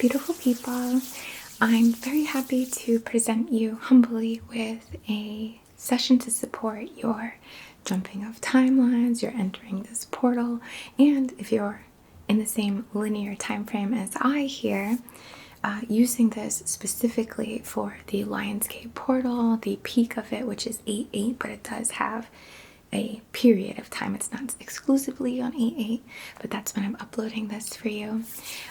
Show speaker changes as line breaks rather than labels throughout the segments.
beautiful people. I'm very happy to present you humbly with a session to support your jumping of timelines, your entering this portal, and if you're in the same linear time frame as I here, using this specifically for the Lionsgate portal, the peak of it, which is 8/8, but it does have a period of time. It's not exclusively on 8/8, but that's when I'm uploading this for you.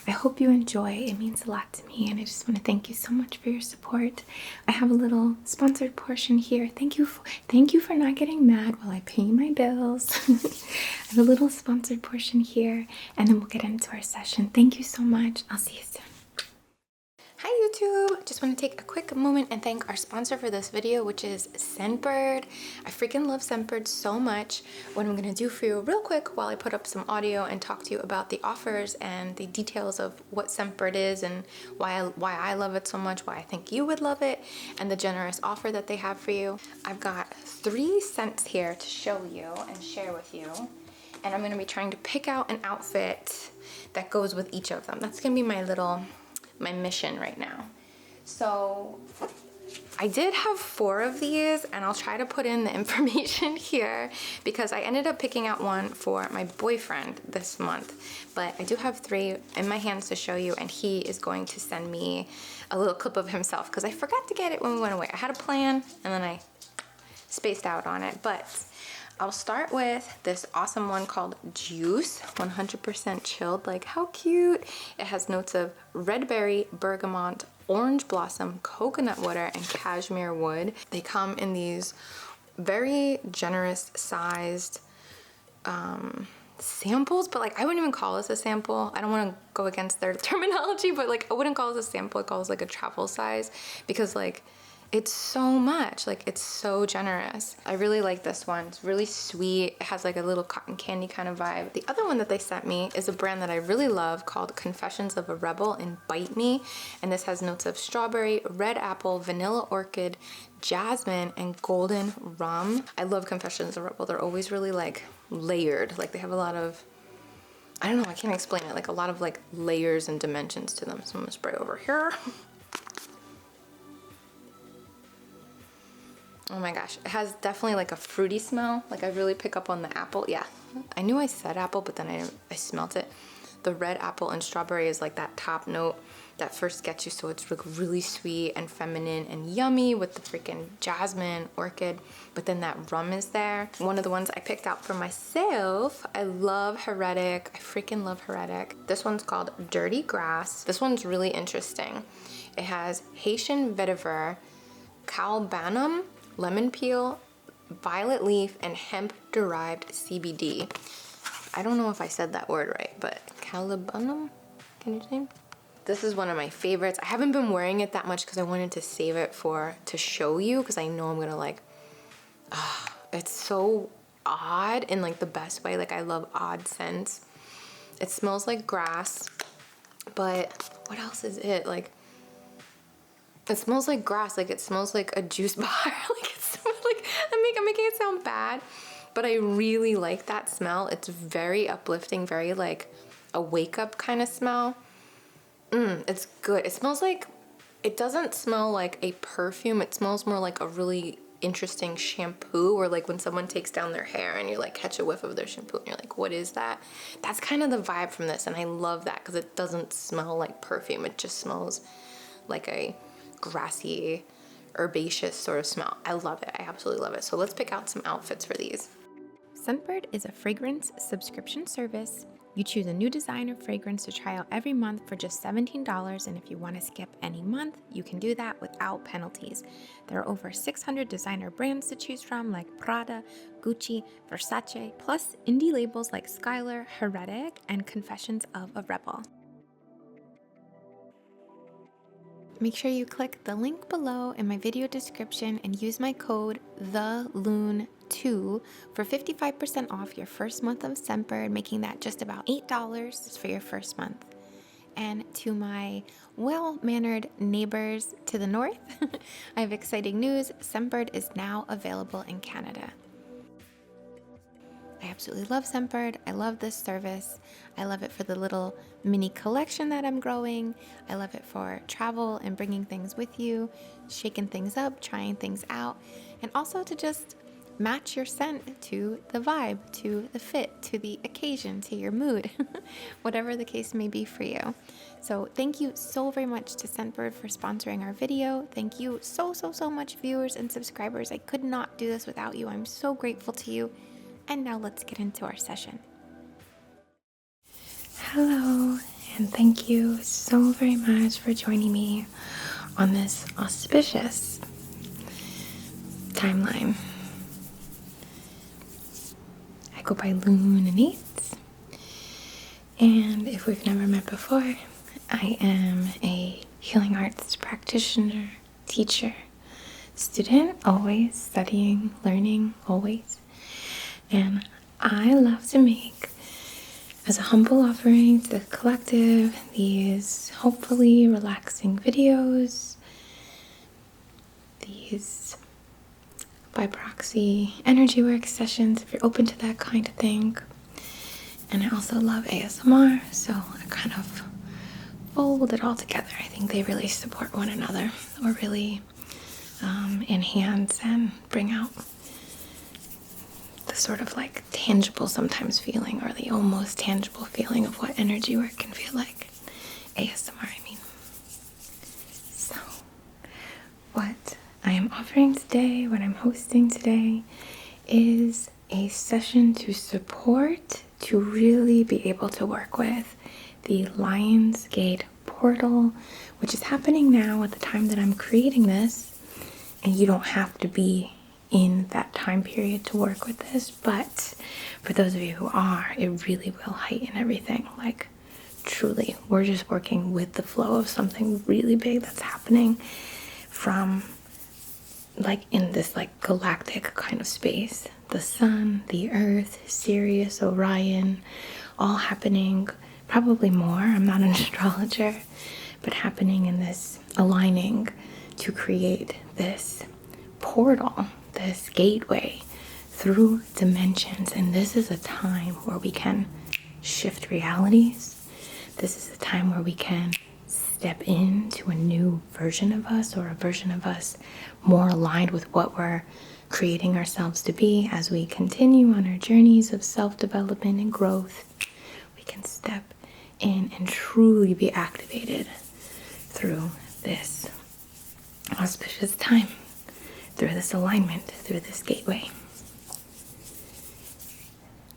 I hope you enjoy. It means a lot to me, and I just want to thank you so much for your support. I have a little sponsored portion here. Thank you for not getting mad while I pay my bills. I have a little sponsored portion here, and then we'll get into our session. Thank you so much. I'll see you soon. Hi YouTube! Just want to take a quick moment and thank our sponsor for this video, which is Scentbird. I freaking love Scentbird so much. What I'm going to do for you real quick while I put up some audio and talk to you about the offers and the details of what Scentbird is and why I love it so much, why I think you would love it, and the generous offer that they have for you. I've got 3 scents here to show you and share with you, and I'm going to be trying to pick out an outfit that goes with each of them. That's going to be my mission right now. So I did have 4 of these, and I'll try to put in the information here because I ended up picking out one for my boyfriend this month, but I do have 3 in my hands to show you, and he is going to send me a little clip of himself because I forgot to get it when we went away. I had a plan and then I spaced out on it, but I'll start with this awesome one called Juice, 100% chilled. Like, how cute. It has notes of red berry, bergamot, orange blossom, coconut water, and cashmere wood. They come in these very generous sized samples, but like I wouldn't even call this a sample. I don't want to go against their terminology, but like I wouldn't call this a sample. I call this like a travel size because like it's so much, like it's so generous. I really like this one. It's really sweet. It has like a little cotton candy kind of vibe. The other one that they sent me is a brand that I really love called Confessions of a Rebel in Bite Me. And this has notes of strawberry, red apple, vanilla orchid, jasmine, and golden rum. I love Confessions of a Rebel. They're always really like layered. Like they have a lot of, I don't know, I can't explain it. Like a lot of like layers and dimensions to them. So I'm gonna spray over here. Oh my gosh, it has definitely like a fruity smell. Like I really pick up on the apple. Yeah, I knew I said apple, but then I smelt it. The red apple and strawberry is like that top note that first gets you. So it's like really sweet and feminine and yummy with the freaking jasmine, orchid, but then that rum is there. One of the ones I picked out for myself, I love Heretic. I freaking love Heretic. This one's called Dirty Grass. This one's really interesting. It has Haitian vetiver, calbanum, lemon peel, violet leaf, and hemp-derived CBD. I don't know if I said that word right, but calbanum, can you say? This is one of my favorites. I haven't been wearing it that much because I wanted to save it to show you because I know I'm gonna like, it's so odd in like the best way. Like I love odd scents. It smells like grass, but what else is it? Like, it smells like grass, like it smells like a juice bar. Like it smells like, I'm making it sound bad, but I really like that smell. It's very uplifting, very like a wake up kind of smell. It's good. It smells like, it doesn't smell like a perfume. It smells more like a really interesting shampoo, or like when someone takes down their hair and you like catch a whiff of their shampoo and you're like, what is that? That's kind of the vibe from this, and I love that because it doesn't smell like perfume. It just smells like a grassy, herbaceous sort of smell. I love it. I absolutely love it. So let's pick out some outfits for these. Scentbird is a fragrance subscription service. You choose a new design or fragrance to try out every month for just $17, and if you want to skip any month, you can do that without penalties. There are over 600 designer brands to choose from, like Prada, Gucci, Versace, plus indie labels like Skylar, Heretic, and Confessions of a Rebel. Make sure you click the link below in my video description and use my code THELOON2 for 55% off your first month of Scentbird, making that just about $8 for your first month. And to my well-mannered neighbors to the north, I have exciting news. Scentbird is now available in Canada. I absolutely love Scentbird. I love this service. I love it for the little mini collection that I'm growing. I love it for travel and bringing things with you, shaking things up, trying things out, and also to just match your scent to the vibe, to the fit, to the occasion, to your mood, whatever the case may be for you. So thank you so very much to Scentbird for sponsoring our video. Thank you so much, viewers and subscribers. I could not do this without you. I'm so grateful to you. And now let's get into our session. Hello, and thank you so very much for joining me on this auspicious timeline. I go by Lunate, and if we've never met before, I am a healing arts practitioner, teacher, student, always studying, learning, always. And I love to make, as a humble offering to the collective, these hopefully relaxing videos, these by proxy energy work sessions, if you're open to that kind of thing. And I also love ASMR, so I kind of fold it all together. I think they really support one another, or really enhance and bring out the sort of like tangible sometimes feeling, or the almost tangible feeling of what energy work can feel like. ASMR, I mean. So, what I am offering today, what I'm hosting today, is a session to support, to really be able to work with the Lions Gate portal, which is happening now at the time that I'm creating this. And you don't have to be in that time period to work with this, but for those of you who are, it really will heighten everything. Like, truly, we're just working with the flow of something really big that's happening from, like, in this like galactic kind of space. The sun, the earth, Sirius, Orion, all happening, probably more, I'm not an astrologer, but happening in this aligning to create this portal, this gateway through dimensions. And this is a time where we can shift realities. This is a time where we can step into a new version of us, or a version of us more aligned with what we're creating ourselves to be. As we continue on our journeys of self-development and growth, we can step in and truly be activated through this auspicious time, through this alignment, through this gateway.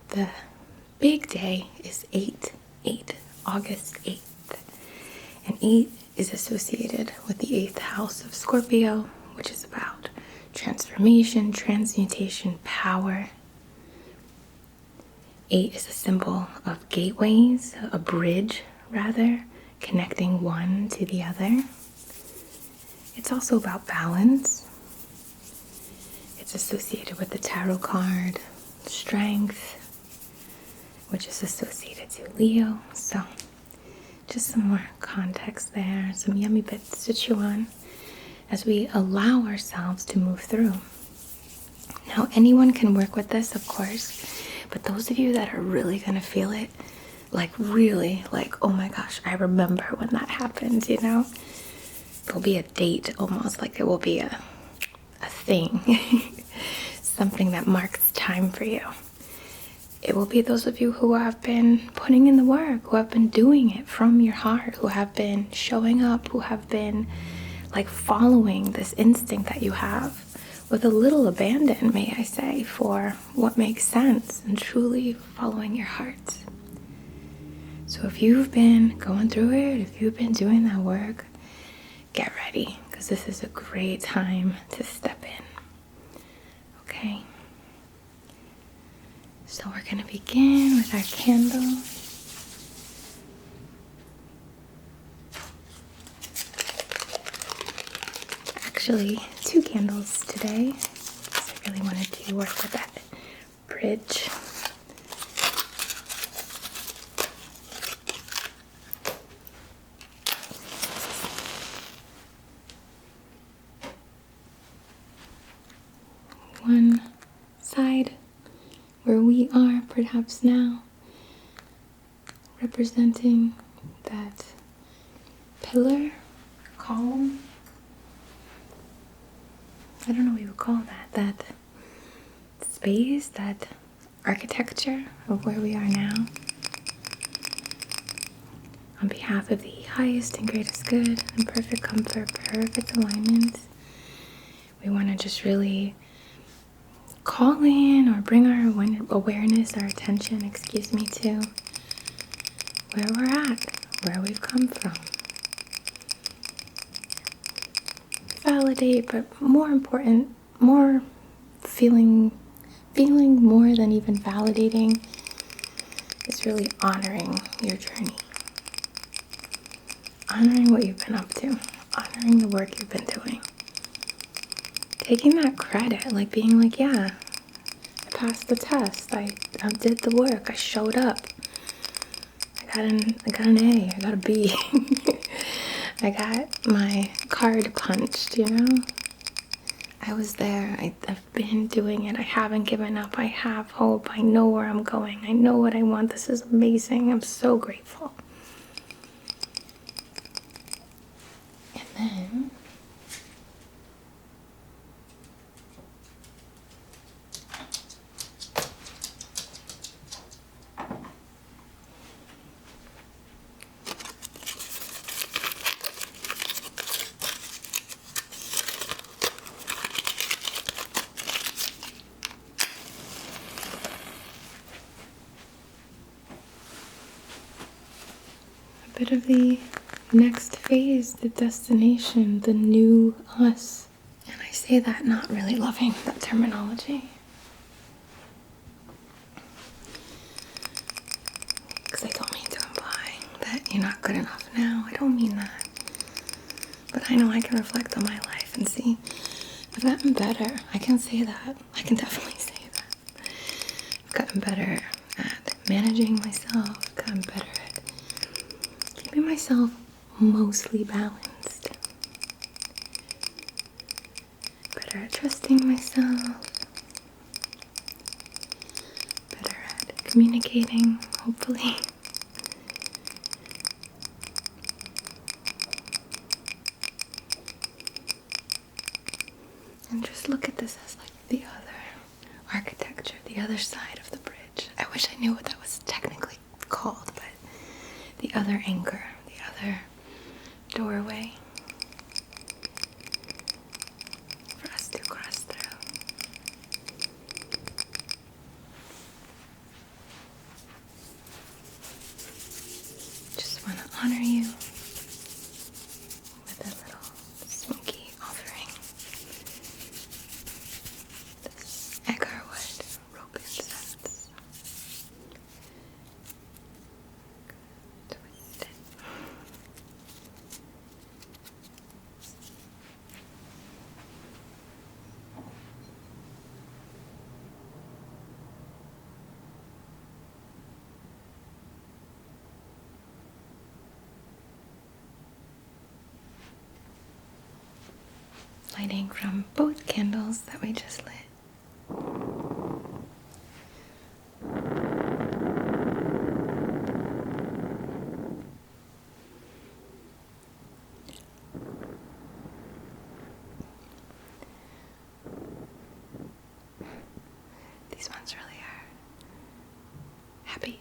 The big day is 8/8, August 8th. And 8 is associated with the 8th house of Scorpio, which is about transformation, transmutation, power. 8 is a symbol of gateways, a bridge rather, connecting one to the other. It's also about balance. It's associated with the tarot card, strength, which is associated to Leo. So just some more context there, some yummy bits to chew on as we allow ourselves to move through. Now, anyone can work with this, of course, but those of you that are really gonna feel it, like really, like, oh my gosh, I remember when that happened, you know? There'll be a date almost, like it will be a thing, something that marks time for you. It will be those of you who have been putting in the work, who have been doing it from your heart, who have been showing up, who have been like following this instinct that you have with a little abandon, may I say, for what makes sense, and truly following your heart. So if you've been going through it, if you've been doing that work, get ready, because this is a great time to step in. Okay? So we're going to begin with our candle. Actually, 2 candles today, because I really wanted to work with that bridge. One side where we are perhaps now, representing that pillar, column. I don't know what you would call that space, that architecture of where we are now. On behalf of the highest and greatest good and perfect comfort, perfect alignment, we want to just really call in or bring our awareness, our attention, to where we're at, where we've come from. Validate, but more important, more feeling more than even validating is really honoring your journey. Honoring what you've been up to, honoring the work you've been doing. Taking that credit, like being like, yeah, I passed the test, I did the work, I showed up. I got an A, I got a B. I got my card punched, I was there. I've been doing it. I haven't given up. I have hope. I know where I'm going. I know what I want. This is amazing. I'm so grateful. And then a bit of the next phase, the destination, the new us. And I say that not really loving that terminology, because I don't mean to imply that you're not good enough now. I don't mean that. But I know I can reflect on my life and see I've gotten better. I can say that. I can definitely say that. I've gotten better at managing myself. I've gotten better at keeping myself mostly balanced. Better at trusting myself. Better at communicating, hopefully. And just look at this as like the other architecture, the other side of the bridge. I wish I knew what that was technically called, but the other anchor, the other doorway for us to cross through. Just want to honor you with a little smoky offering. This agarwood rope incense. Twist it. Lighting from both candles that we just lit. These ones really are happy.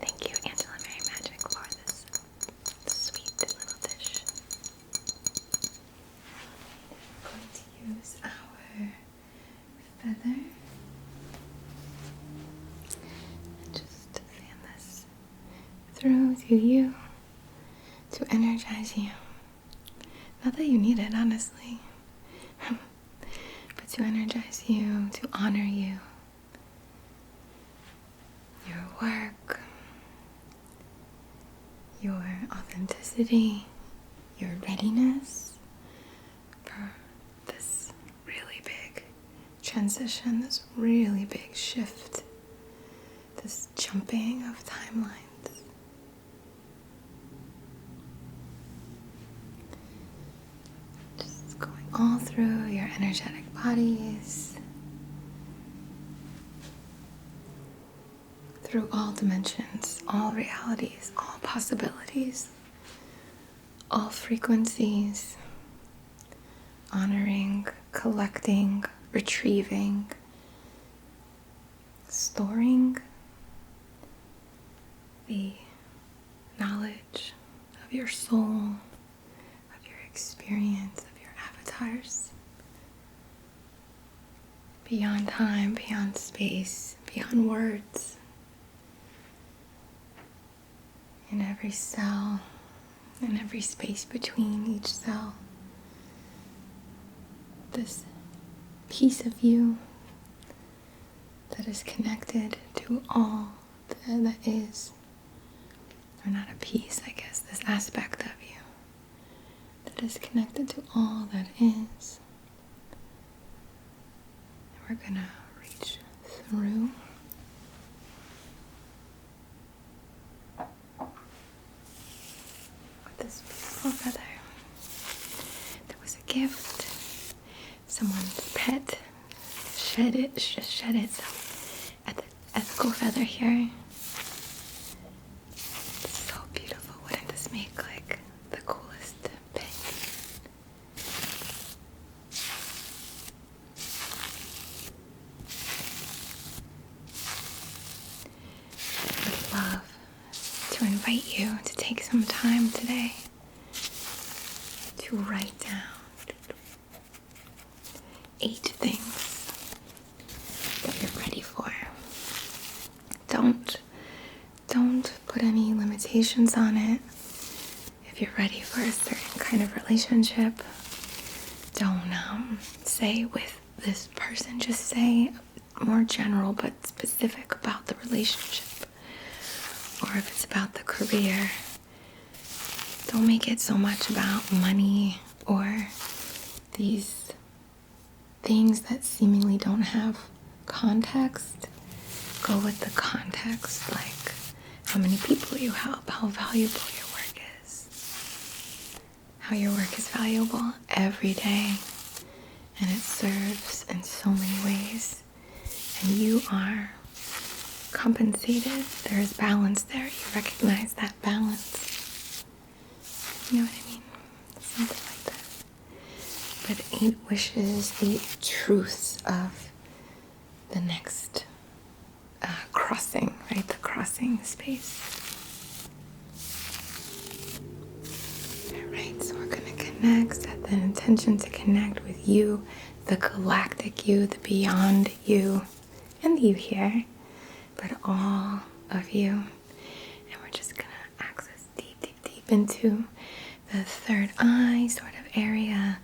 Thank you, Angela Mary Magic, for this sweet little dish. I'm going to use our feather and just fan this through to you to energize you. Not that you need it, honestly, but to energize you, to honor you, your work, your authenticity, your readiness for this really big transition, this really big shift jumping of timelines. Just going all through your energetic bodies, through all dimensions, all realities, all possibilities, all frequencies, honoring, collecting, retrieving, storing the knowledge of your soul, of your experience, of your avatars, beyond time, beyond space, beyond words, in every cell, in every space between each cell. This piece of you that is connected to all that is, or not a piece, I guess, this aspect of you that is connected to all that is. And we're gonna reach through with this beautiful feather. There was a gift. Someone's pet shed it, just shed it. So at the ethical feather here. It's so beautiful. Wouldn't this make like the coolest pin? I would love to invite you to take some time today to write down 8 things that you're ready for. Don't put any limitations on it. If you're ready for a certain kind of relationship, don't say with this person. Just say more general but specific about the relationship. Or if it's about the career, don't make it so much about money or these things that seemingly don't have context. Go with the context, like how many people you help, how valuable your work is, how your work is valuable every day, and it serves in so many ways, and you are compensated. There is balance there. You recognize that balance. You know what I mean? Something like that. But 8 wishes, 8 truths of the next crossing, right? The crossing space. Alright, so we're going to connect, set the intention to connect with you, the galactic you, the beyond you, and you here, but all of you. And we're just going to access deep, deep, deep into the third eye sort of area.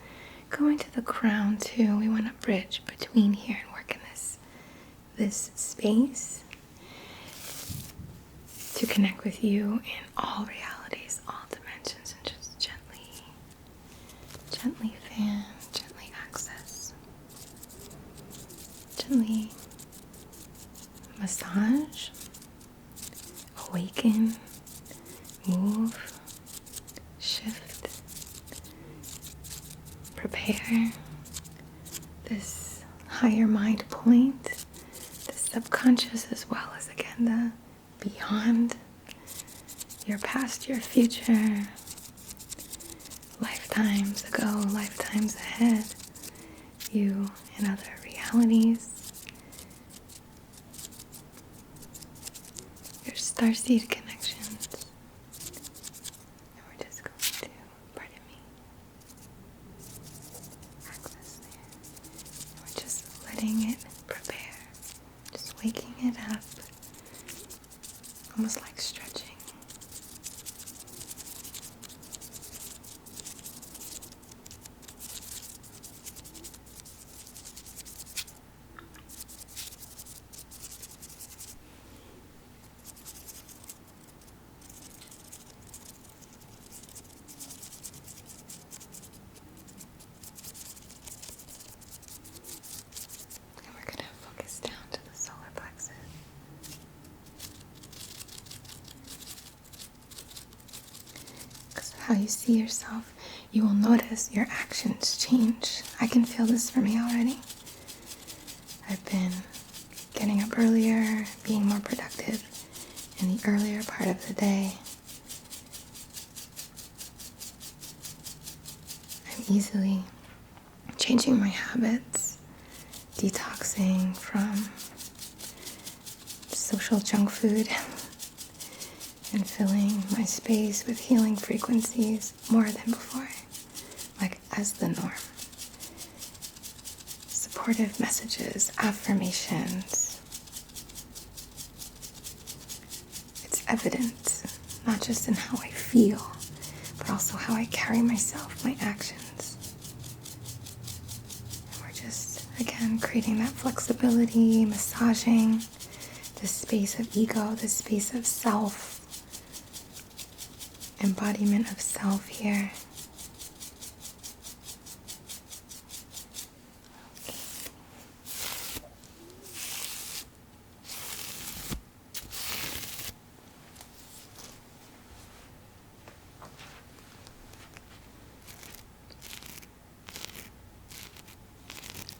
Going to the crown too. We want to bridge between here and work in this space to connect with you in all realities, all dimensions, and just gently fan, gently access, gently massage, awaken, move, shift, prepare this higher mind point, the subconscious, as well as again the beyond, your past, your future, lifetimes ago, lifetimes ahead, you and other realities, your starseed connections. And we're just going to, pardon me, access there. And we're just letting it prepare, just waking it up, almost like stretching. And we're going to focus down to the solar plexus. how you see yourself, you will notice your actions change. I can feel this for me already. I've been getting up earlier, being more productive in the earlier part of the day. I'm easily changing my habits, detoxing from social junk food, and filling my space with healing frequencies more than before, like as the norm. Supportive messages, affirmations. It's evident, not just in how I feel, but also how I carry myself, my actions. And we're just, again, creating that flexibility, massaging this space of ego, this space of self, embodiment of self here.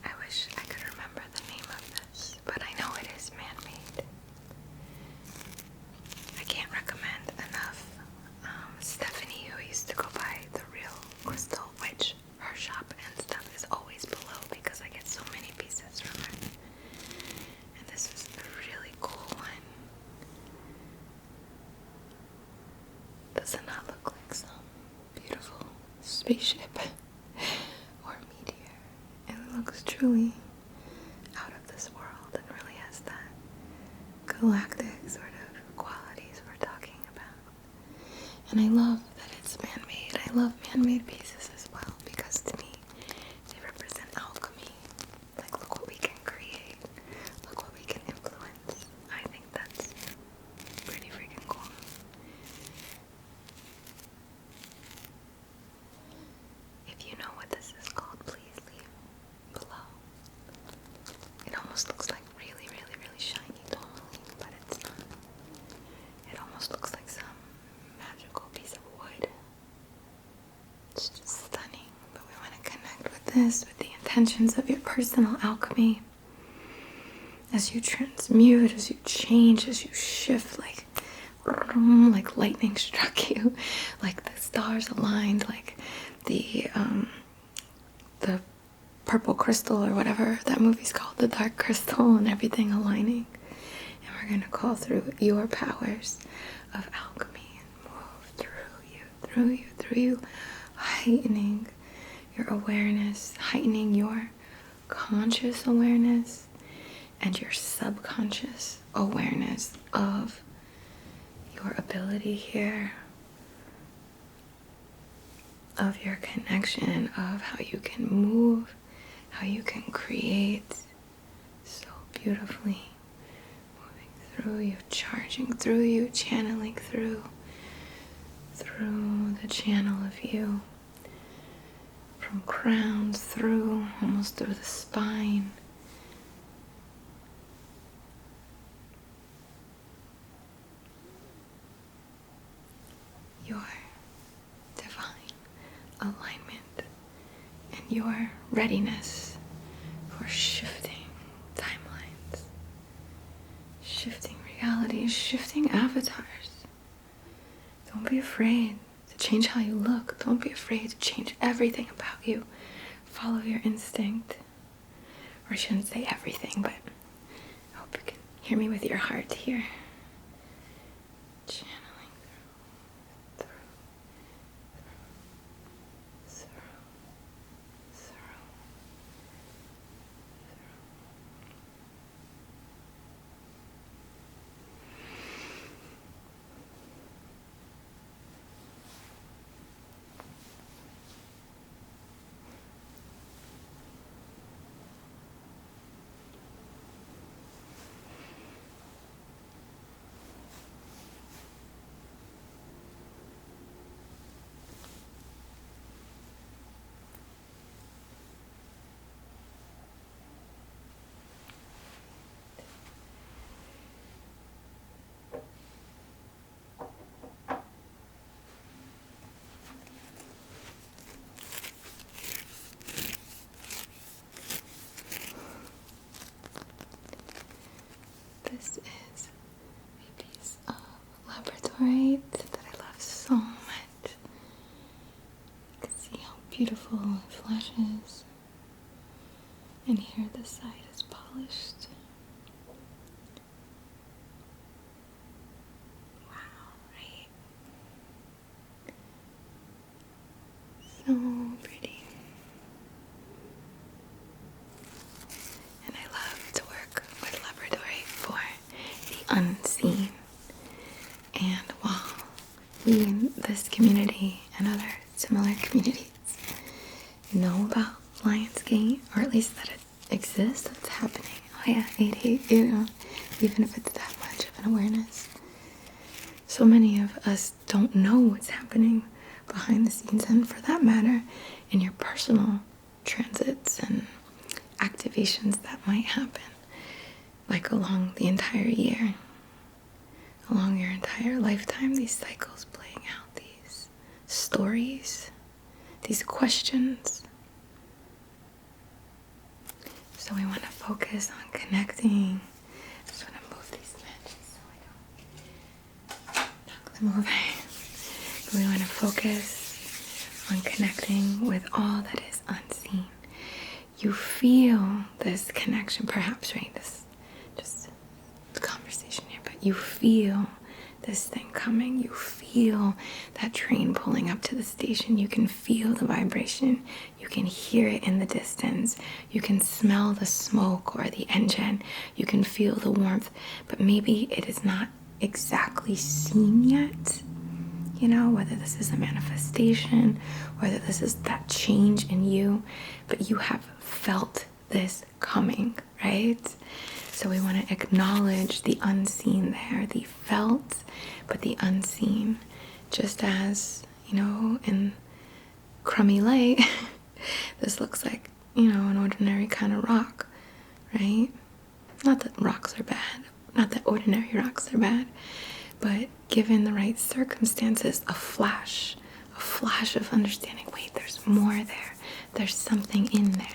I wish I could remember the name of this, but I know it is man-made. I can't recommend enough Stephanie, who used to go by The Real Crystal, which her shop and stuff is always below because I get so many pieces from her. And this is a really cool one. Does it not look like some beautiful spaceship or meteor? It looks truly out of this world and really has that galactic sort of qualities we're talking about. And I love that it's man-made. I love man-made pieces as well because to me, they represent alchemy. Like, look what we can create. Look what we can influence. I think that's pretty freaking cool. If you know what this is called, please leave below. It almost looks like really, really, really shiny tourmaline, but it's not. It almost looks like some magical piece of wood. It's just stunning. But we want to connect with this, with the intentions of your personal alchemy. As you transmute, as you change, as you shift, like lightning struck you, like the stars aligned, like the purple crystal or whatever that movie's called, the dark crystal, and everything aligning. And we're going to call through your powers of alchemy and move through you, heightening your awareness, heightening your conscious awareness and your subconscious awareness of your ability here, of your connection, of how you can move, how you can create so beautifully, moving through you, charging through you, channeling through the channel of you, from crown through, almost through the spine. Your divine alignment and your readiness for shifting timelines, shifting realities, shifting avatars. Don't be afraid to change how you look. Don't be afraid to change everything about you. Follow your instinct. Or I shouldn't say everything, but I hope you can hear me with your heart here. Channeling through. This is a piece of labradorite that I love so much. You can see how beautiful it flashes. And here the side is polished. Wow, right? So pretty. And I love to work with labradorite for the unseen. And while we in this community and other similar communities know about Lionsgate, or at least that it exists, it's happening. Oh yeah, 88, even if it's that much of an awareness. So many of us don't know what's happening behind the scenes, and for that matter, in your personal transits and activations that might happen, like along the entire year, along your entire lifetime, these cycles playing out, these stories, these questions. So we want to focus on connecting. I just want to move these matches so I don't knock them over. But we want to focus on connecting with all that is unseen. You feel this connection, perhaps, right? This just conversation here, but you feel this thing coming. You feel that train pulling up to the station. You can feel the vibration. You can hear it in the distance. You can smell the smoke or the engine. You can feel the warmth, but maybe it is not exactly seen yet. You know, whether this is a manifestation, whether this is that change in you, but you have felt this coming, right? So we want to acknowledge the unseen there, the felt, but the unseen. Just as, you know, in crummy light, this looks like, you know, an ordinary kind of rock, right? Not that rocks are bad, not that ordinary rocks are bad, but given the right circumstances, a flash of understanding, wait, there's more there. There's something in there.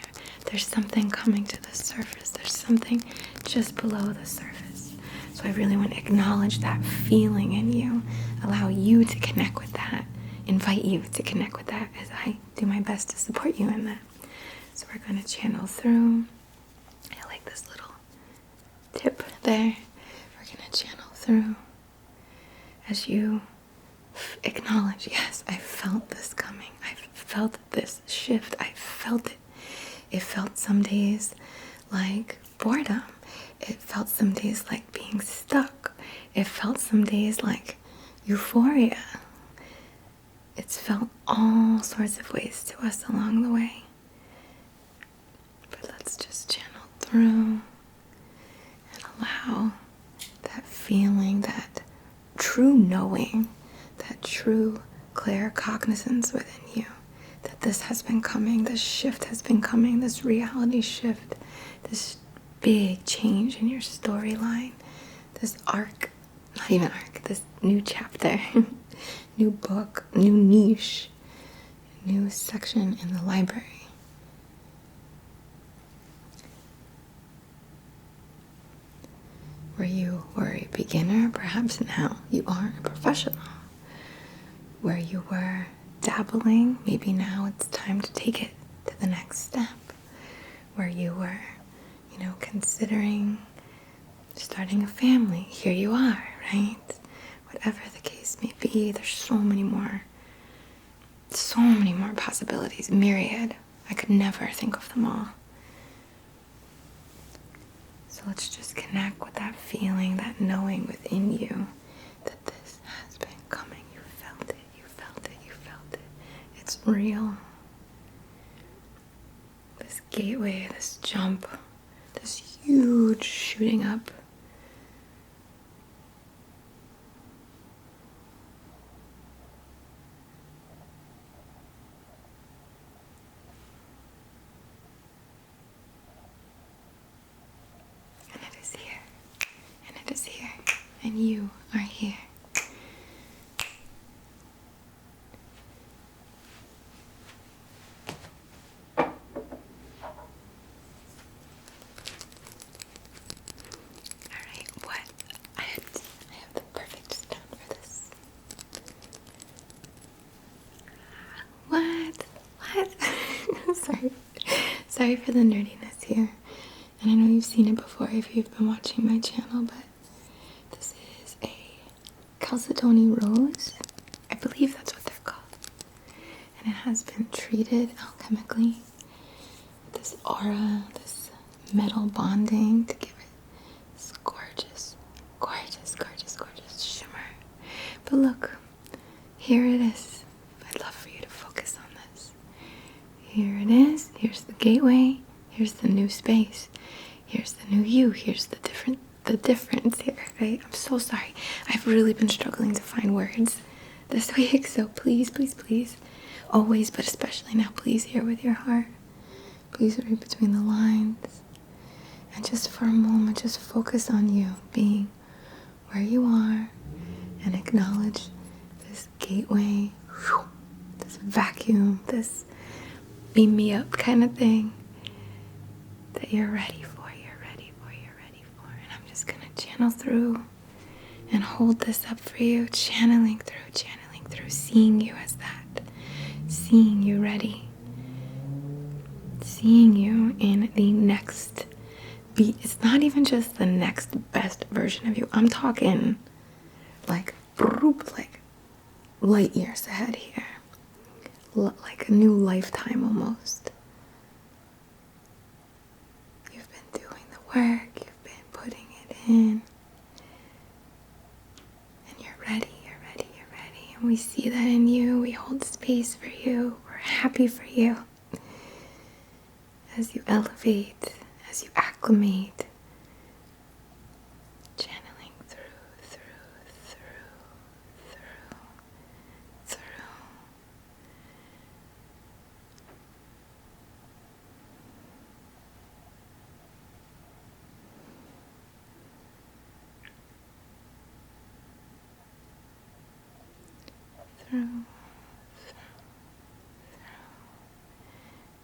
There's something coming to the surface. There's something just below the surface. So I really want to acknowledge that feeling in you, allow you to connect with that, invite you to connect with that as I do my best to support you in that. So we're going to channel through. I like this little tip there. We're going to channel through as you acknowledge, yes, I felt this coming. I felt this shift. I felt it. It felt some days like boredom. It felt some days like being stuck. It felt some days like euphoria. It's felt all sorts of ways to us along the way. But let's just channel through and allow that feeling, that true knowing, that true clear cognizance within you, that this has been coming, this shift has been coming, this reality shift, this big change in your storyline, this arc, not even arc, this new chapter, new book, new niche, new section in the library. Where you were a beginner, perhaps now you are a professional. Where you were dabbling, maybe now it's time to take it to the next step. Where you were, you know, considering starting a family, here you are, right? Whatever the case may be, there's so many more possibilities, myriad. I could never think of them all. So let's just connect with that feeling, that knowing within you that this has been coming. You felt it, you felt it, you felt it. It's real. This gateway, this jump, this huge shooting up. And you are here. Alright, what Sorry for the nerdiness here. And I know you've seen it before if you've been watching my channel, but this is a Chalcedony rose. I believe that's what they're called. And it has been treated alchemically with this aura, this metal bonding to give it this gorgeous, gorgeous, gorgeous, gorgeous shimmer. But look, here it is. I'd love for you to focus on this. Here it is. Here's the gateway. Here's the new space. Here's the new you. Here's the difference here, right? I'm so sorry. I've really been struggling to find words this week, so please, please, please, always, but especially now, please hear with your heart. Please read between the lines. And just for a moment, just focus on you being where you are and acknowledge this gateway, this vacuum, this beam me up kind of thing that you're ready for, And I'm just gonna channel through and hold this up for you, channeling through, seeing you as that, seeing you ready, seeing you in the next beat. It's not even just the next best version of you. I'm talking like light years ahead here. Like a new lifetime almost. You've been doing the work, you've been putting it in. And you're ready. And we see that in you. We hold space for you. We're happy for you. As you elevate, as you acclimate, channeling through.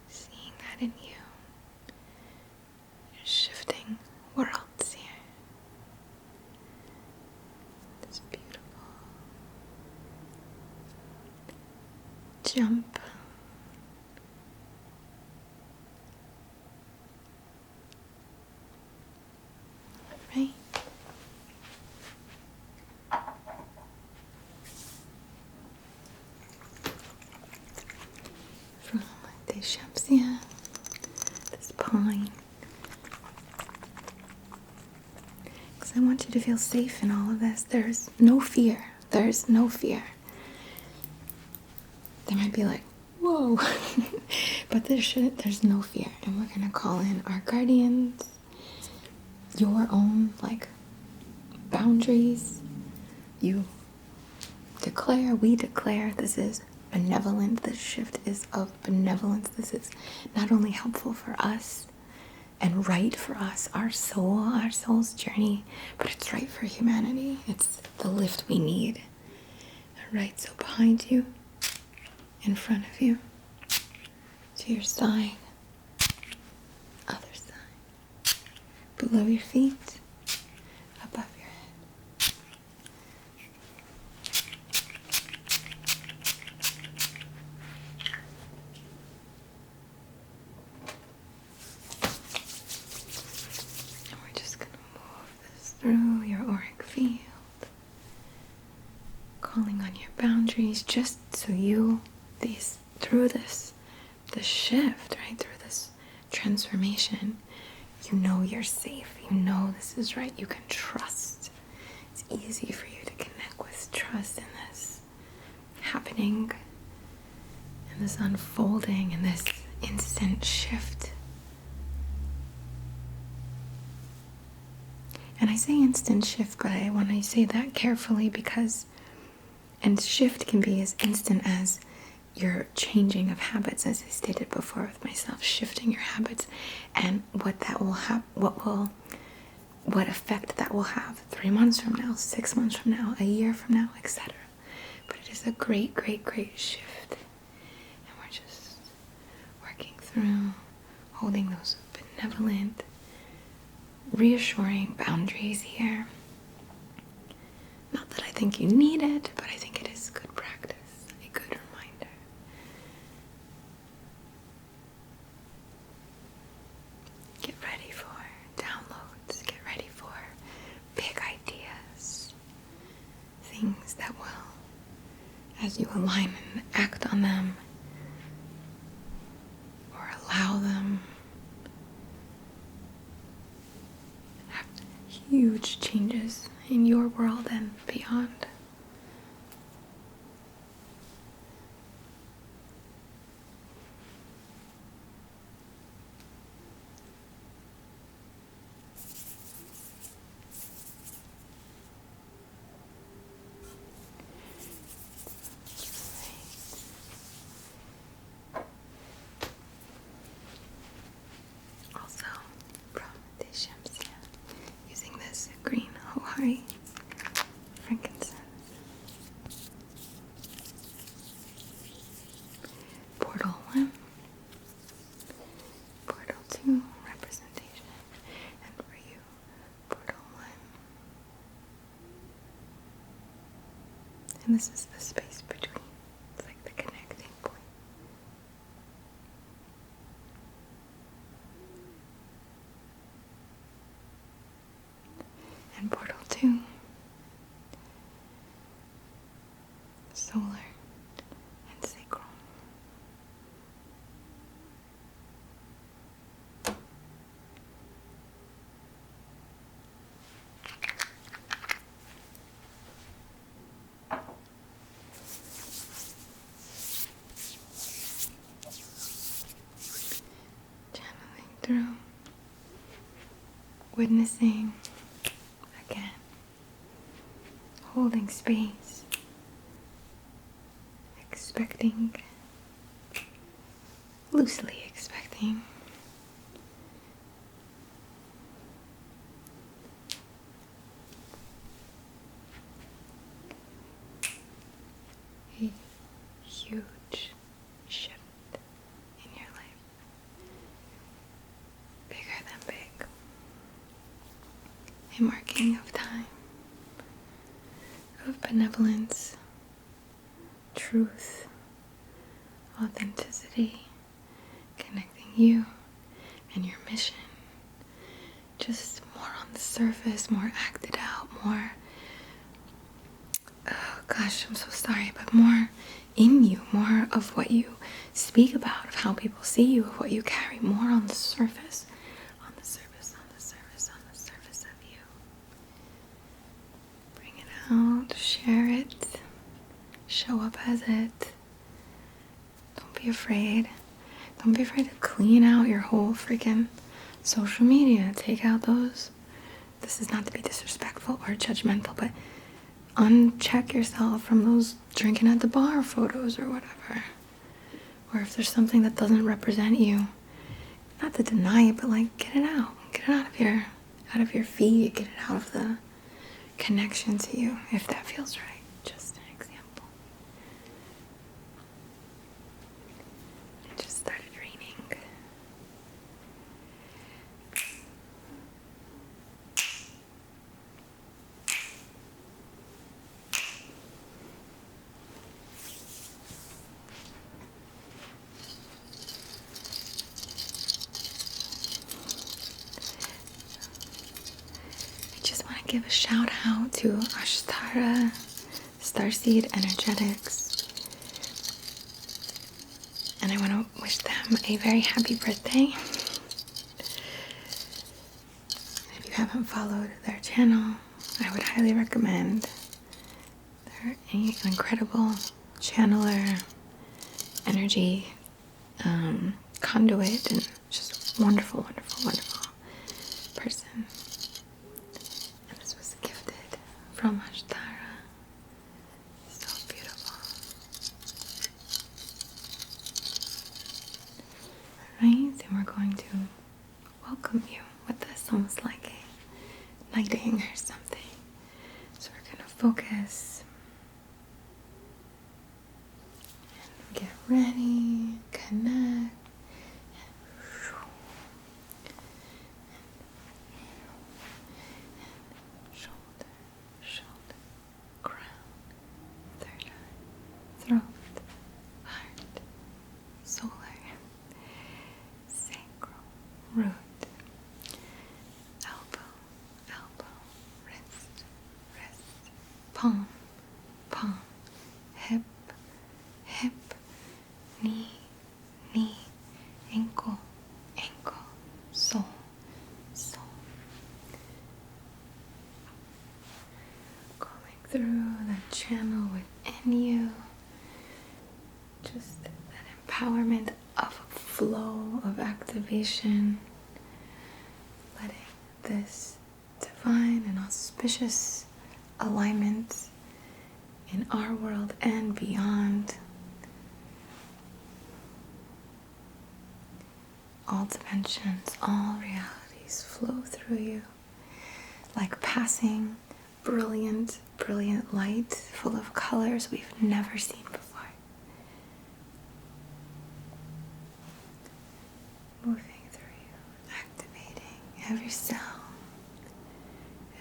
Seeing that in you. You're shifting worlds here. This beautiful jump. Right? From the Shamsia, this pine. Because I want you to feel safe in all of this. There's no fear. There might be like, whoa. But there's no fear. And we're going to call in our guardians, your own, boundaries. We declare this is benevolent. This shift is of benevolence. This is not only helpful for us and right for us, our soul's journey, but it's right for humanity. It's the lift we need. All right, so behind you, in front of you, to your side, other side, below your feet, above your head. And we're just going to move this through your auric field, calling on your boundaries, just so through this shift, right, through this transformation, you know you're safe, you know this is right, you can trust. It's easy for you to connect with trust in this happening, in this unfolding, in this instant shift. And I say instant shift, but I want to say that carefully because, and shift can be as instant as your changing of habits, as I stated before with myself, shifting your habits, and what that will have, what effect that will have 3 months from now, 6 months from now, a year from now, etc. But it is a great, great, great shift. And we're just working through, holding those benevolent, reassuring boundaries here. Not that I think you need it, but I think it is good practice, a good reminder. as you align and act on them, or allow them, have huge changes in your world and beyond. Also, from the Shamsia, using this green Hawaii frankincense. Portal 1, Portal 2, representation, and for you, Portal 1. And this is the space between. It's like the connecting point. And Portal 2, solar and sacral. Channeling through, witnessing again, holding space, expecting, loosely expecting. A huge shift in your life, bigger than big, a marking of time, of benevolence, truth, authenticity, connecting you and your mission. Just more on the surface, more acted out, more, oh gosh, I'm so sorry, but more in you, more of what you speak about, of how people see you, of what you carry, more on the surface, on the surface, on the surface, on the surface of you. Bring it out, share it, show up as it. Don't be afraid. Don't be afraid to clean out your whole freaking social media. Take out those. This is not to be disrespectful or judgmental, but uncheck yourself from those drinking at the bar photos or whatever. Or if there's something that doesn't represent you, not to deny it, but like get it out. Get it out of your feed. Get it out of the connection to you, if that feels right. Just an example. It just started raining. Give a shout out to Ashtara, Starseed Energetics, and I want to wish them a very happy birthday. If you haven't followed their channel, I would highly recommend. They're an incredible channeler, energy conduit, and just wonderful, wonderful, wonderful person. From Ashtara. So beautiful. Alright, and we're going to welcome you with this, almost like a knighting or something. So we're going to focus and get ready, connect. Throat, heart, solar, sacral, root, elbow, wrist, palm, hip, knee, knee, ankle, ankle, sole, sole. Going through the channel within you, just that empowerment of flow, of activation, letting this divine and auspicious alignment in our world and beyond, all dimensions, all realities flow through you like passing brilliant, brilliant light full of colors we've never seen before. Moving through you, activating every cell,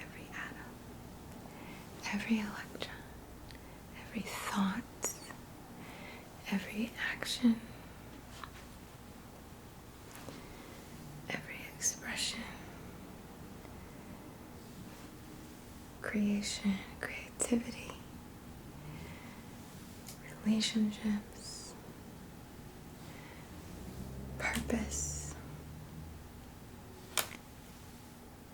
every atom, every electron, every thought, every action, every expression, creation, creativity, relationships, purpose,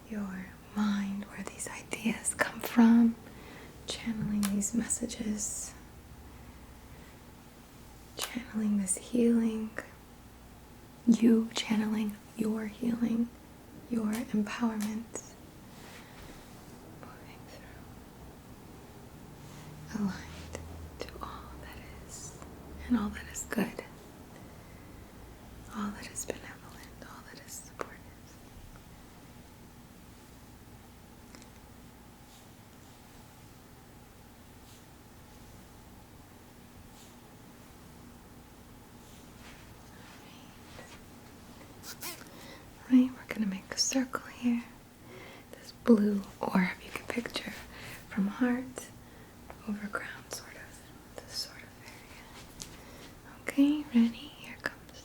your mind, where these ideas come from, channeling these messages, channeling this healing, you channeling your healing, your empowerment, moving through, aligned to all that is and all that is good, all that is benevolent, all that is supportive. Right, we're going to make a circle here. This blue orb you can picture from heart over crown, sort of, this sort of area. Okay, ready? Here it comes.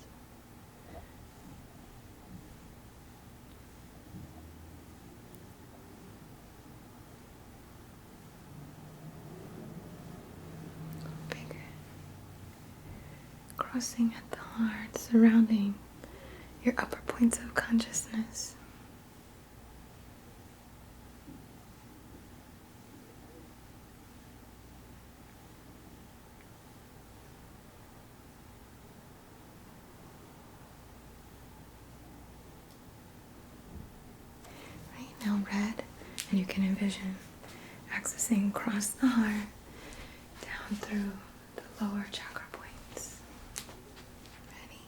Bigger. Crossing at the heart, surrounding your upper points of consciousness. Right now, red, and you can envision accessing across the heart, down through the lower chakra points. Ready?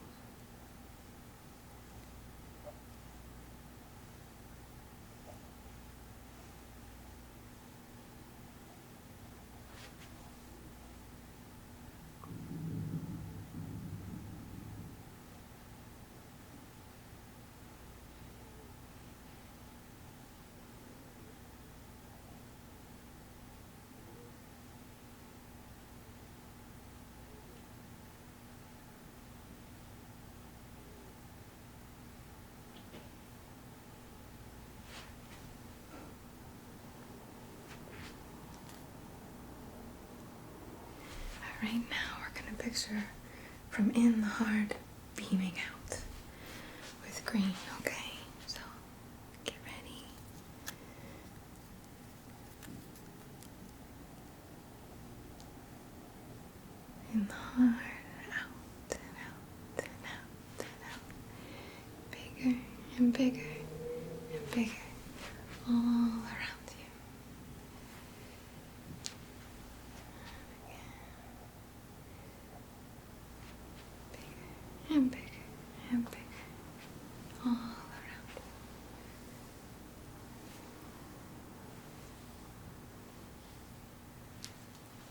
Right now, we're going to picture from in the heart beaming out with green, okay? So, get ready. In the heart, out and out and out and out. Bigger and bigger and bigger all around you. And bigger and bigger all around you.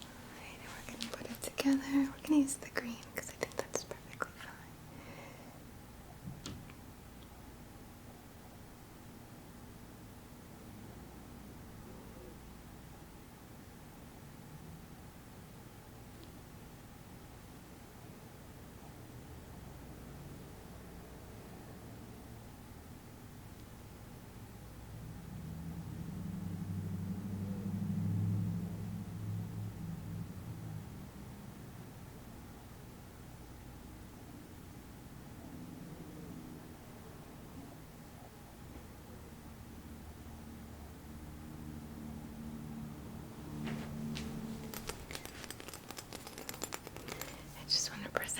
Alright, we're going to put it together. We're going to use the green because I think that's perfectly fine.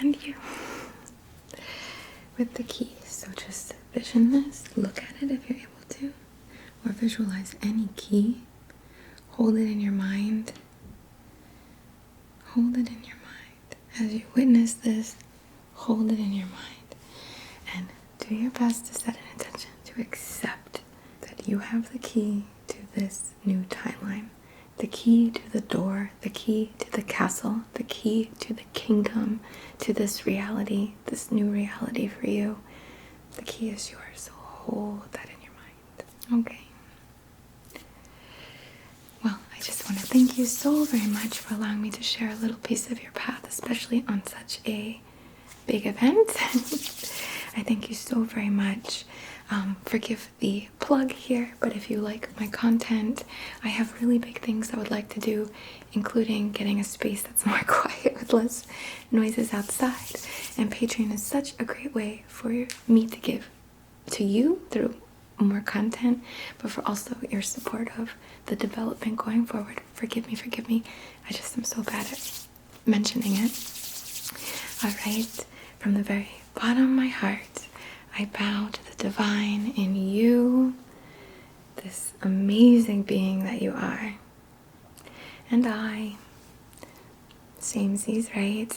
present you with the key. So just vision this, look at it if you're able to, or visualize any key. Hold it in your mind. Hold it in your mind. As you witness this, hold it in your mind. And do your best to set an intention to accept that you have the key to this new timeline. The key to the door, the key to the castle, the key to the kingdom, to this reality, this new reality for you. The key is yours, so hold that in your mind. Okay. Well, I just want to thank you so very much for allowing me to share a little piece of your path, especially on such a big event. I thank you so very much. Forgive the plug here, but if you like my content, I have really big things I would like to do, including getting a space that's more quiet with less noises outside. And Patreon is such a great way for me to give to you through more content, but for also your support of the development going forward. Forgive me. I just am so bad at mentioning it. Alright, from the very bottom of my heart, I bow to the divine in you, this amazing being that you are. And I, samesies, right?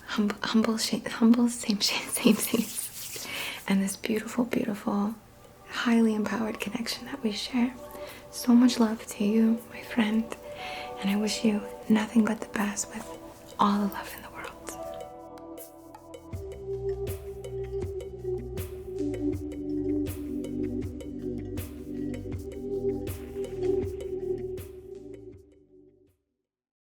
Humble, same, and this beautiful, beautiful, highly empowered connection that we share. So much love to you, my friend, and I wish you nothing but the best with all the love in